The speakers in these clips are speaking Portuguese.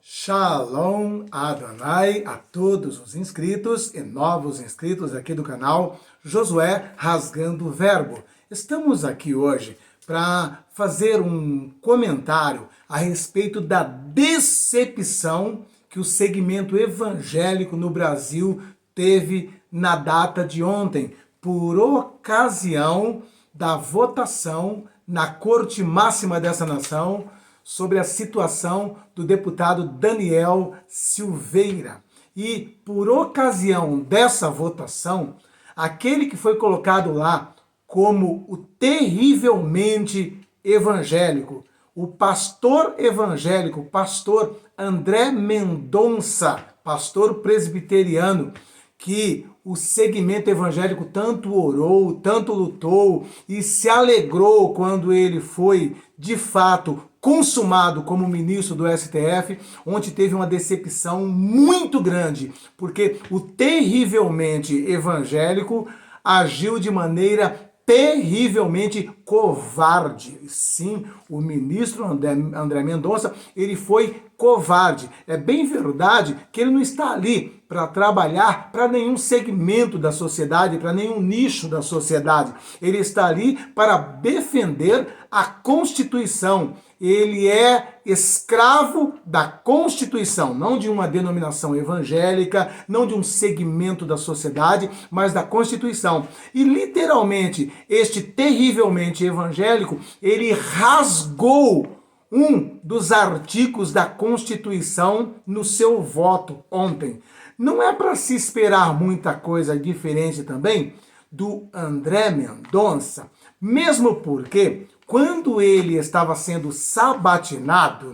Shalom Adonai a todos os inscritos e novos inscritos aqui do canal Josué Rasgando o Verbo. Estamos aqui hoje para fazer um comentário a respeito da decepção que o segmento evangélico no Brasil teve na data de ontem, por ocasião da votação na Corte Máxima dessa nação sobre a situação do deputado Daniel Silveira. E por ocasião dessa votação, aquele que foi colocado lá como o terrivelmente evangélico, o pastor evangélico, pastor André Mendonça, pastor presbiteriano, que o segmento evangélico tanto orou, tanto lutou e se alegrou quando ele foi, de fato, consumado como ministro do STF, onde teve uma decepção muito grande, porque o terrivelmente evangélico agiu de maneira terrivelmente covarde. Sim, o ministro André Mendonça, ele foi covarde. É bem verdade que ele não está ali para trabalhar para nenhum segmento da sociedade, para nenhum nicho da sociedade. Ele está ali para defender a Constituição. Ele é escravo da Constituição, não de uma denominação evangélica, não de um segmento da sociedade, mas da Constituição. E literalmente, este terrivelmente evangélico, ele rasgou um dos artigos da Constituição no seu voto ontem. Não é para se esperar muita coisa diferente também do André Mendonça, mesmo porque quando ele estava sendo sabatinado,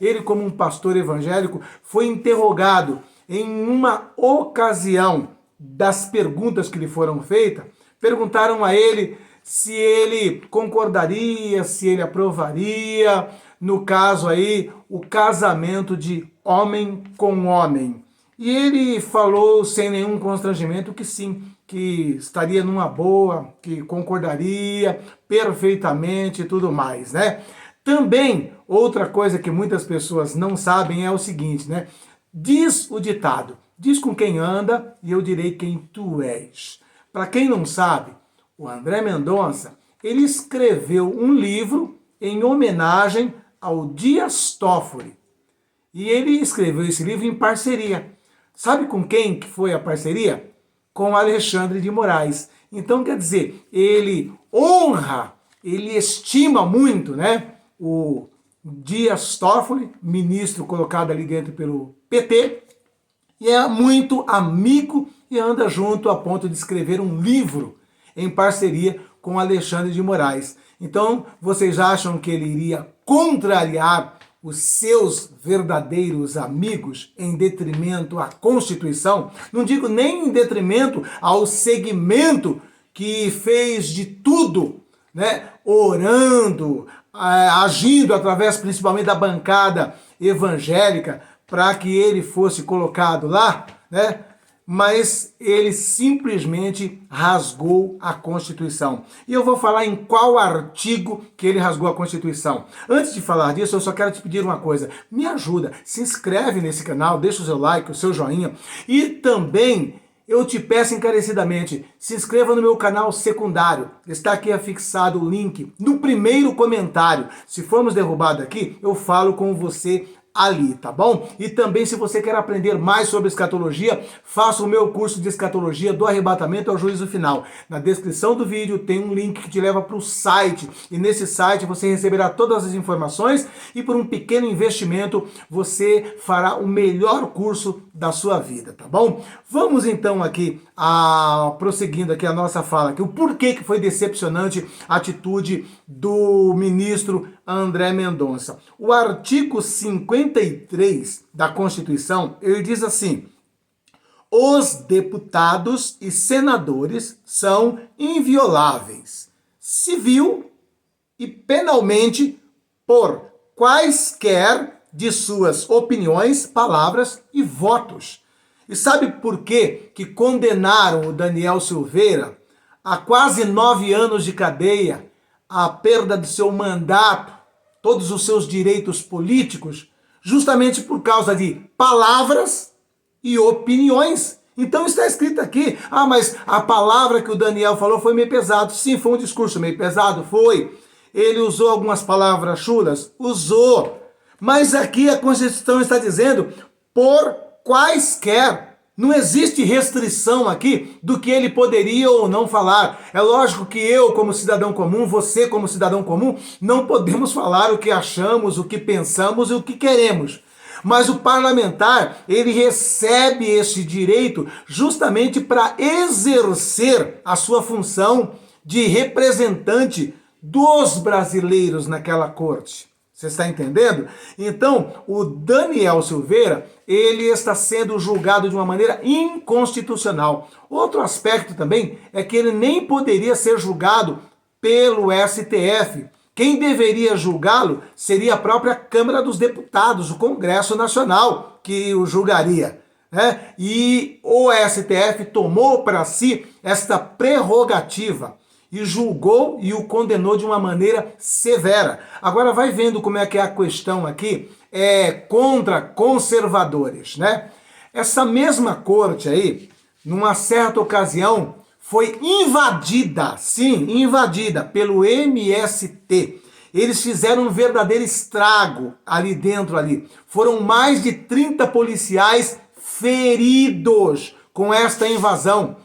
ele como um pastor evangélico foi interrogado em uma ocasião das perguntas que lhe foram feitas, perguntaram a ele se ele concordaria, se ele aprovaria, no caso aí, o casamento de homem com homem. E ele falou sem nenhum constrangimento que sim, que estaria numa boa, que concordaria perfeitamente e tudo mais, Também, outra coisa que muitas pessoas não sabem é o seguinte, Diz o ditado, diz com quem anda e eu direi quem tu és. Para quem não sabe, o André Mendonça, ele escreveu um livro em homenagem ao Dias Toffoli. E ele escreveu esse livro em parceria. Sabe com quem que foi a parceria? Com Alexandre de Moraes. Então, quer dizer, ele honra, ele estima muito, o Dias Toffoli, ministro colocado ali dentro pelo PT, e é muito amigo e anda junto a ponto de escrever um livro em parceria com Alexandre de Moraes. Então, vocês acham que ele iria contrariar os seus verdadeiros amigos em detrimento à Constituição? Não digo nem em detrimento ao segmento que fez de tudo, orando, agindo através principalmente da bancada evangélica para que ele fosse colocado lá, mas ele simplesmente rasgou a Constituição. E eu vou falar em qual artigo que ele rasgou a Constituição. Antes de falar disso, eu só quero te pedir uma coisa. Me ajuda, se inscreve nesse canal, deixa o seu like, o seu joinha. E também eu te peço encarecidamente, se inscreva no meu canal secundário. Está aqui afixado o link no primeiro comentário. Se formos derrubados aqui, eu falo com você ali, tá bom? E também, se você quer aprender mais sobre escatologia, faça o meu curso de escatologia do arrebatamento ao juízo final. Na descrição do vídeo tem um link que te leva para o site, e nesse site você receberá todas as informações e por um pequeno investimento você fará o melhor curso da sua vida, tá bom? Vamos então aqui, prosseguindo aqui a nossa fala, que o porquê que foi decepcionante a atitude do ministro André Mendonça. O artigo 53 da Constituição, ele diz assim: os deputados e senadores são invioláveis, civil e penalmente, por quaisquer de suas opiniões, palavras e votos. E sabe por que condenaram o Daniel Silveira a quase 9 anos de cadeia, a perda de seu mandato, todos os seus direitos políticos? justamente por causa de palavras e opiniões. Então está escrito aqui, mas a palavra que o Daniel falou foi meio pesado. Sim, foi um discurso meio pesado, foi. Ele usou algumas palavras chulas? Usou. Mas aqui a Constituição está dizendo por quaisquer. Não existe restrição aqui do que ele poderia ou não falar. É lógico que eu, como cidadão comum, você, como cidadão comum, não podemos falar o que achamos, o que pensamos e o que queremos. Mas o parlamentar, ele recebe esse direito justamente para exercer a sua função de representante dos brasileiros naquela corte. Você está entendendo? Então, o Daniel Silveira, ele está sendo julgado de uma maneira inconstitucional. Outro aspecto também é que ele nem poderia ser julgado pelo STF. Quem deveria julgá-lo seria a própria Câmara dos Deputados, o Congresso Nacional, que o julgaria. E o STF tomou para si esta prerrogativa e julgou e o condenou de uma maneira severa. Agora vai vendo como é que é a questão aqui contra conservadores, Essa mesma corte aí, numa certa ocasião, foi invadida, sim, invadida pelo MST. Eles fizeram um verdadeiro estrago ali dentro ali. Foram mais de 30 policiais feridos com esta invasão.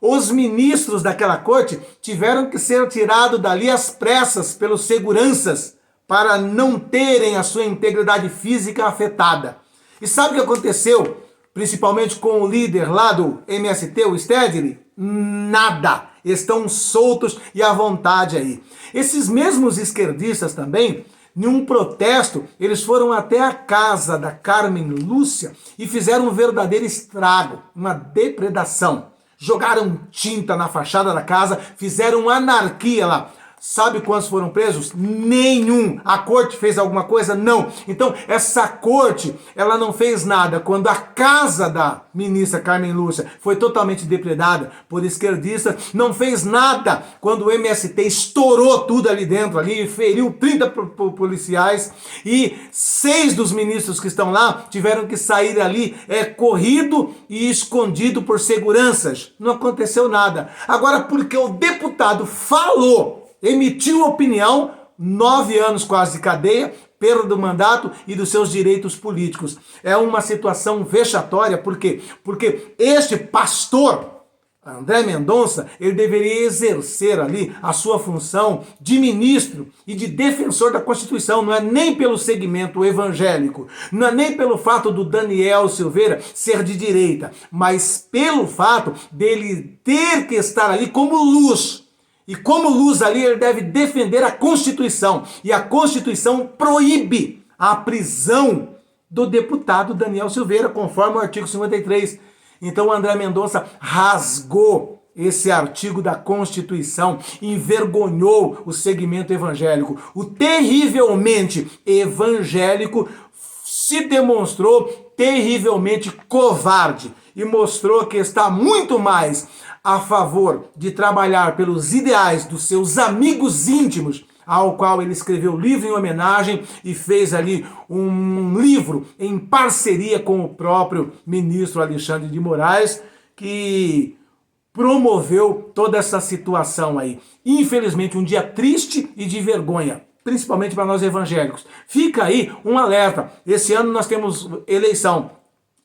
Os ministros daquela corte tiveram que ser tirados dali às pressas pelos seguranças para não terem a sua integridade física afetada. E sabe o que aconteceu? Principalmente com o líder lá do MST, o Stedley? Nada. Estão soltos e à vontade aí. Esses mesmos esquerdistas também, em um protesto, eles foram até a casa da Carmen Lúcia e fizeram um verdadeiro estrago, uma depredação. Jogaram tinta na fachada da casa, fizeram anarquia lá. Sabe quantos foram presos? Nenhum. A corte fez alguma coisa? Não. Então, essa corte, ela não fez nada. Quando a casa da ministra Carmen Lúcia foi totalmente depredada por esquerdistas, não fez nada quando o MST estourou tudo ali dentro, ali, feriu 30 policiais e 6 dos ministros que estão lá tiveram que sair ali corrido e escondido por seguranças. Não aconteceu nada. Agora, porque o deputado falou, emitiu opinião, 9 anos quase de cadeia, perda do mandato e dos seus direitos políticos. É uma situação vexatória, por quê? Porque este pastor, André Mendonça, ele deveria exercer ali a sua função de ministro e de defensor da Constituição, não é nem pelo segmento evangélico, não é nem pelo fato do Daniel Silveira ser de direita, mas pelo fato dele ter que estar ali como luz. E como luz ali, ele deve defender a Constituição. E a Constituição proíbe a prisão do deputado Daniel Silveira, conforme o artigo 53. Então o André Mendonça rasgou esse artigo da Constituição, envergonhou o segmento evangélico. O terrivelmente evangélico se demonstrou terrivelmente covarde e mostrou que está muito mais a favor de trabalhar pelos ideais dos seus amigos íntimos, ao qual ele escreveu livro em homenagem e fez ali um livro em parceria com o próprio ministro Alexandre de Moraes, que promoveu toda essa situação aí. Infelizmente, um dia triste e de vergonha, principalmente para nós evangélicos. Fica aí um alerta. Esse ano nós temos eleição.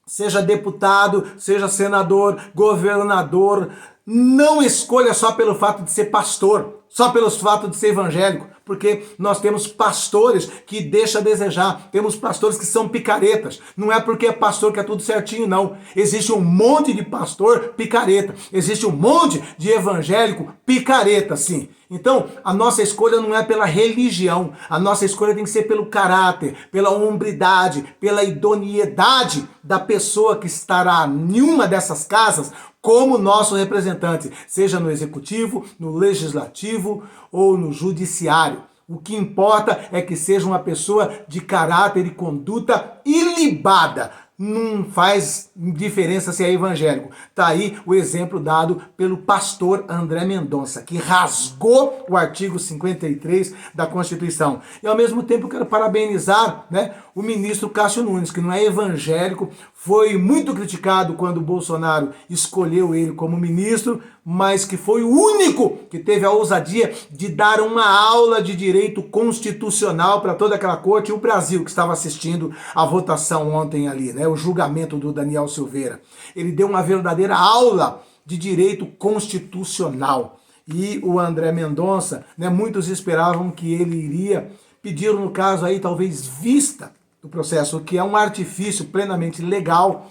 Seja deputado, seja senador, governador, não escolha só pelo fato de ser pastor, só pelo fato de ser evangélico, porque nós temos pastores que deixam a desejar, temos pastores que são picaretas, não é porque é pastor que é tudo certinho, não. Existe um monte de pastor picareta, existe um monte de evangélico picareta, sim. Então, a nossa escolha não é pela religião, a nossa escolha tem que ser pelo caráter, pela hombridade, pela idoneidade da pessoa que estará em uma dessas casas como nosso representante, seja no executivo, no legislativo ou no judiciário. O que importa é que seja uma pessoa de caráter e conduta ilibada, não faz diferença se é evangélico. Está aí o exemplo dado pelo pastor André Mendonça, que rasgou o artigo 53 da Constituição. E ao mesmo tempo quero parabenizar, o ministro Cássio Nunes, que não é evangélico, foi muito criticado quando o Bolsonaro escolheu ele como ministro, mas que foi o único que teve a ousadia de dar uma aula de direito constitucional para toda aquela corte e o Brasil que estava assistindo a votação ontem ali, o julgamento do Daniel Silveira. Ele deu uma verdadeira aula de direito constitucional. E o André Mendonça, muitos esperavam que ele iria pedir, no caso aí, talvez vista do processo, que é um artifício plenamente legal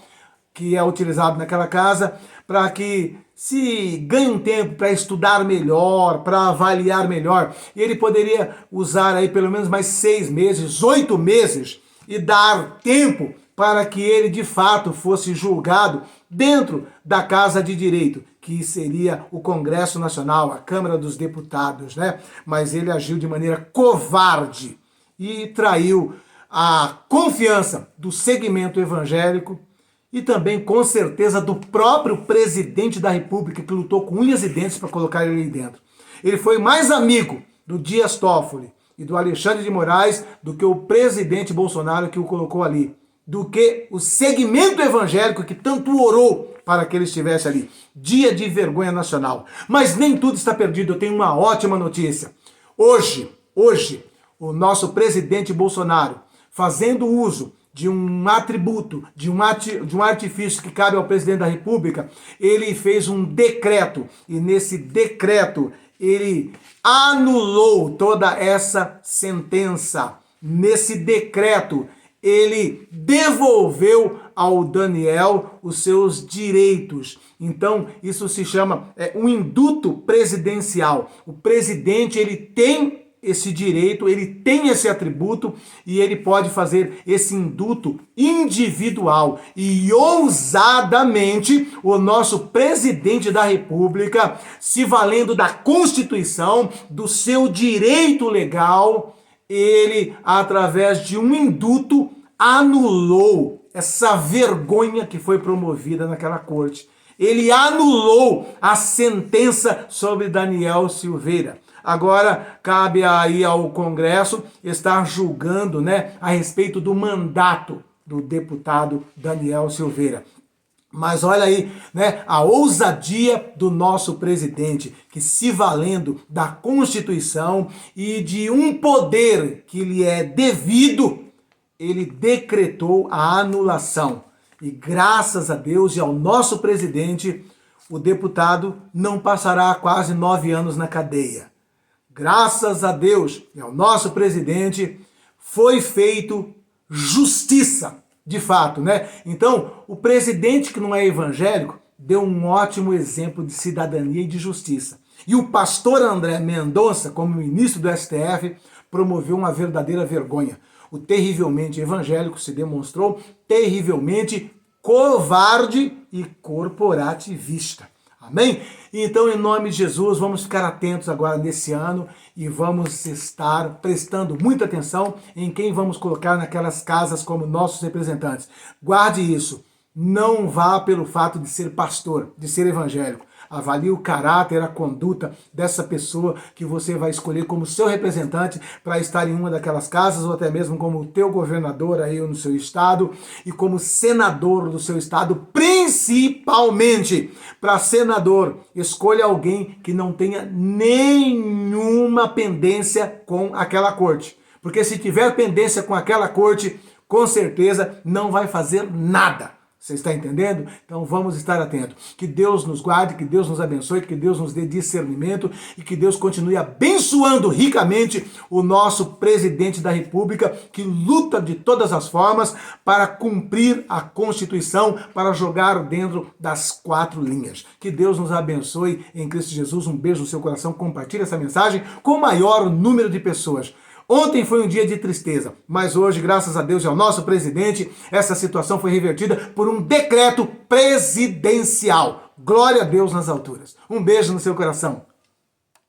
que é utilizado naquela casa para que se ganhe um tempo para estudar melhor, para avaliar melhor. E ele poderia usar aí pelo menos mais 6 meses, 8 meses e dar tempo para que ele de fato fosse julgado dentro da Casa de Direito, que seria o Congresso Nacional, a Câmara dos Deputados, Mas ele agiu de maneira covarde e traiu a confiança do segmento evangélico e também, com certeza, do próprio presidente da República, que lutou com unhas e dentes para colocar ele ali dentro. Ele foi mais amigo do Dias Toffoli e do Alexandre de Moraes do que o presidente Bolsonaro que o colocou ali, do que o segmento evangélico que tanto orou para que ele estivesse ali. Dia de vergonha nacional. Mas nem tudo está perdido, eu tenho uma ótima notícia. Hoje, o nosso presidente Bolsonaro, fazendo uso de um atributo, de um artifício que cabe ao presidente da República, ele fez um decreto, e nesse decreto ele anulou toda essa sentença. Nesse decreto, ele devolveu ao Daniel os seus direitos. Então, isso se chama um induto presidencial. O presidente, ele tem esse direito, ele tem esse atributo e ele pode fazer esse induto individual. E ousadamente, o nosso presidente da República, se valendo da Constituição, do seu direito legal, ele, através de um induto, anulou essa vergonha que foi promovida naquela corte. Ele anulou a sentença sobre Daniel Silveira. Agora, cabe aí ao Congresso estar julgando, a respeito do mandato do deputado Daniel Silveira. Mas olha aí, a ousadia do nosso presidente, que se valendo da Constituição e de um poder que lhe é devido, ele decretou a anulação. E graças a Deus e ao nosso presidente, o deputado não passará quase 9 anos na cadeia. Graças a Deus e ao nosso presidente, foi feito justiça, de fato, Então, o presidente que não é evangélico deu um ótimo exemplo de cidadania e de justiça. E o pastor André Mendonça, como ministro do STF, promoveu uma verdadeira vergonha. O terrivelmente evangélico se demonstrou terrivelmente covarde e corporativista. Amém? Então, em nome de Jesus, vamos ficar atentos agora nesse ano e vamos estar prestando muita atenção em quem vamos colocar naquelas casas como nossos representantes. Guarde isso. Não vá pelo fato de ser pastor, de ser evangélico. Avalie o caráter, a conduta dessa pessoa que você vai escolher como seu representante para estar em uma daquelas casas, ou até mesmo como teu governador aí no seu estado e como senador do seu estado, principalmente para senador. Escolha alguém que não tenha nenhuma pendência com aquela corte, porque se tiver pendência com aquela corte, com certeza não vai fazer nada. Você está entendendo? Então vamos estar atentos. Que Deus nos guarde, que Deus nos abençoe, que Deus nos dê discernimento e que Deus continue abençoando ricamente o nosso presidente da República, que luta de todas as formas para cumprir a Constituição, para jogar dentro das 4 linhas. Que Deus nos abençoe em Cristo Jesus. Um beijo no seu coração. Compartilhe essa mensagem com o maior número de pessoas. Ontem foi um dia de tristeza, mas hoje, graças a Deus e ao nosso presidente, essa situação foi revertida por um decreto presidencial. Glória a Deus nas alturas. Um beijo no seu coração.